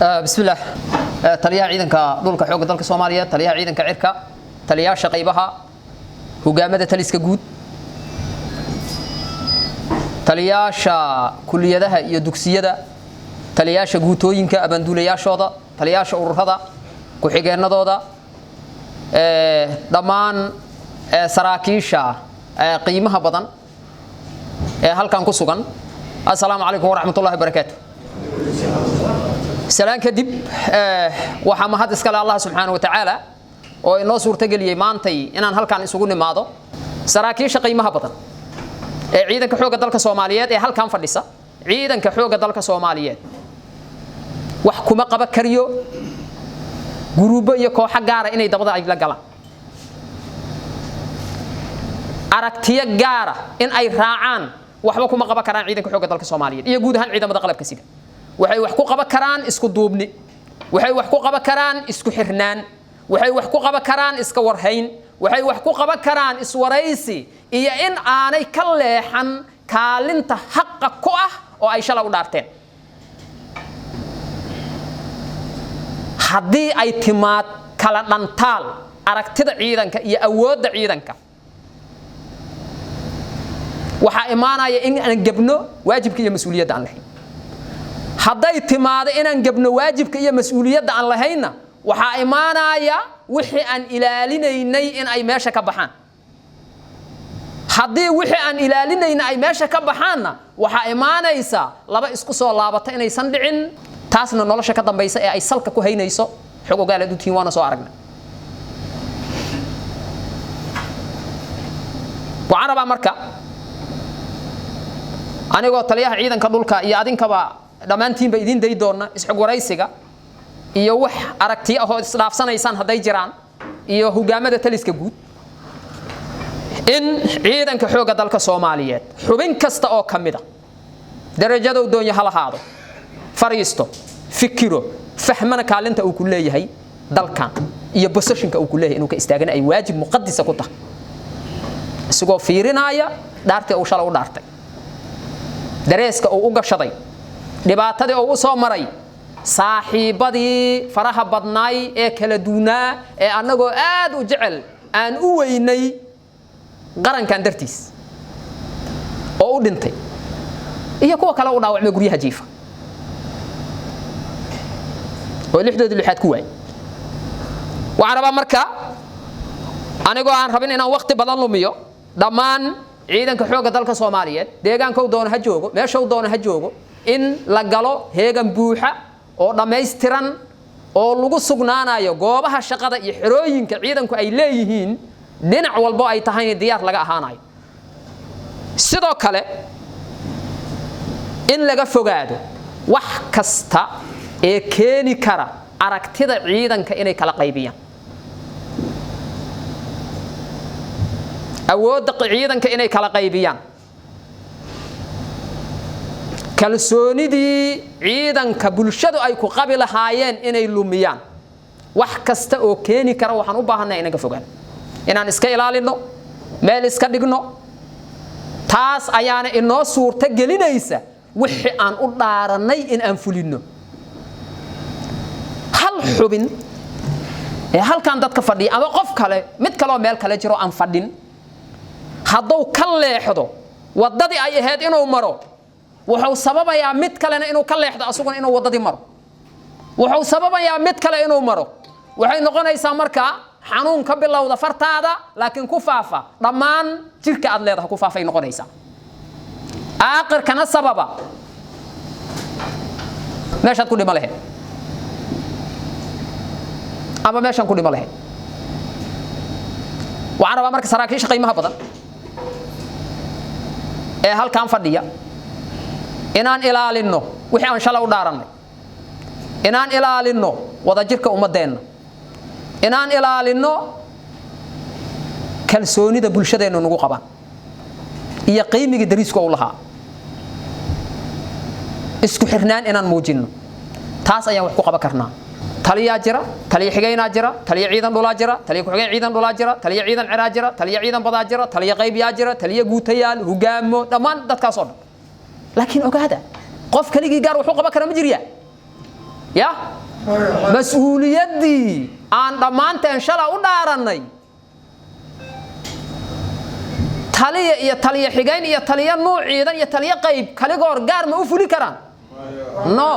بسم الله تليها عيدن كدولك حوق دولك الصومالية تليها عيدن كعركة تليها شقيبها هجامة تليسك جود تليها كلية ده يدوكسية ده تليها جوتوين كأبندوليا شوضة تليها أورهذا كحجرنا ضوضة ضمان سراكيشة قيمها بدن هل كان كسوغان السلام عليكم ورحمة الله وبركاته سلام كدب وحما هاد اسكال الله سبحانه وتعالى oo inoo suurta galiyay maantay inaan halkaan isugu nimaado saraakiisha qiimaha badan ee ciidanka xooga dalka Soomaaliyeed ee halkaan fadhisa ciidanka xooga dalka Soomaaliyeed wax kuma qaba kariyo guruubo iyo koox gaar ah inay dabada ay la galaan aragtiya gaar ah in ay raacaan waxba kuma qaba karaan ciidanka xooga dalka Soomaaliyeed iyo guud ahaan ciidamada qalabka sida waxay wax ku qaba karaan isku duubni waxay wax ku qaba karaan isku xirnaan waxay wax ku qaba karaan iska warhayn waxay wax ku qaba karaan iswaraysi iyo in aanay ka leexan kaalinta xaq ku ah oo ay shalay u dhaarteen haddii ay timaad kala dhantaal aragtida ciidanka iyo awoodda ciidanka waxa imaanaya in aan gabno waajibka iyo mas'uuliyadda aan lahayn hadday timaado inaan gabno waajibka iyo mas'uuliyadda aan lahayna waxa imaanaya wixii aan ilaalinaynay in ay meesha ka baxaan haddii wixii aan ilaalinaynay ay meesha ka baxaanna waxa imaanaysa laba isku soo laabata inaysan dhicin taasna nolosha ka dambaysa ee ay salka ku haynayso xog ogaaleed u tiin waana soo aragnay waxaan rabaa marka anigoo taliyaha ciidanka dhulka iyo adinkaba dhamaantiinba idin day doona isxog waraysiga iyo wax aragti ah oo isdhaafsanaysan haday jiraan iyo hogaamada taliska guud in ciidanka xooga dalka Soomaaliyeed xubin kasta oo kamida darajada uu doonyo halahaado fariisto fikiro fahmana kaalinta uu ku leeyahay dalkan iyo positionka uu ku leeyahay inuu ka istaagan ay waajib muqaddis ku tahay isagoo fiirinaya dhaartay uu shalay u dhaartay dareeska uu u gashaday dhibaatadii uu u soo maray saaxiibadii faraha badnaay ee kala duunaa ee anagoo aad u jecel aan u weynay qarankan dartiis oo u dhintay iyo kuwa kale u dhaawacmay guryaha jiifa oo lixdoodii lixaad ku waay waxaan rabaa marka anigoo aan rabin inaan waqti badan lumiyo dhammaan ciidanka xooga dalka Soomaaliyeed deegaanka uu doono ha joogo meesha uu doono ha joogo in la galo heegan buuxa oo dhameystiran oo lagu sugnaanayo goobaha shaqada iyo xirooyinka ciidanku ay leeyihiin dhinac walba ay tahay diyaar laga ahaanayo sidoo kale in laga fogaado wax kasta ee keeni kara aragtida ciidanka inay kala qaybiyaan awoodda ciidanka inay kala qaybiyaan kalsoonidii ciidanka bulshadu ay ku qabi lahaayeen inay lumiyaan wax kasta oo keeni kara waxaan u baahanahay inaga fogaan inaan iska ilaalino meel iska dhigno taas ayaana inoo suurta gelinaysa wixii aan u dhaaranay in aan fulino hal xubin ee halkan dadka fadhiya ama qof kale mid kale oo meel kale jiro aan fadhin hadduu ka leexdo wadadii ay ahayd inuu maro wuxuu sababayaa mid kalena inuu ka leexdo asaguna inuu wadadii maro wuxuu sababayaa mid kale inuu maro waxay noqonaysaa marka xanuun ka bilowda fartaada laakiin ku faafa dhammaan jirka aad leedahay ku faafay noqonaysaa aakhirkana sababa meeshaad ku dhima lahayd ama meeshaan ku dhima lahayd waxaan rabaa marka saraakiisha qiimaha badan ee halkaan fadhiya inaan ilaalino wixii aan shalay u dhaaranay inaan ilaalino wadajirka ummadeena inaan ilaalino kalsoonida bulshadeena nagu qabaan iyo qiimiga dariiska uu lahaa isku xirnaan inaan muujino taas ayaan wax ku qaban karnaa taliya jira taliya xigayna jira taliya ciidan dhulaa jira taliya ku xigay ciidan dhulaa jira taliya ciidan ciraa jira taliya ciidan badaa jira taliya qaybiyaa jira taliya guutayaal hogaamo dhammaan dadkaas oo dhan laakiin ogaada qof kaligii gaar wuxuu qaban kara ma jiriya يا مسؤوليتي aan dhamaanteen shala u dhaaranay taliya iyo taliya xigeen iyo taliya nuuc ciidan iyo taliya qayb kaligoor gaar ma u fuli karaan no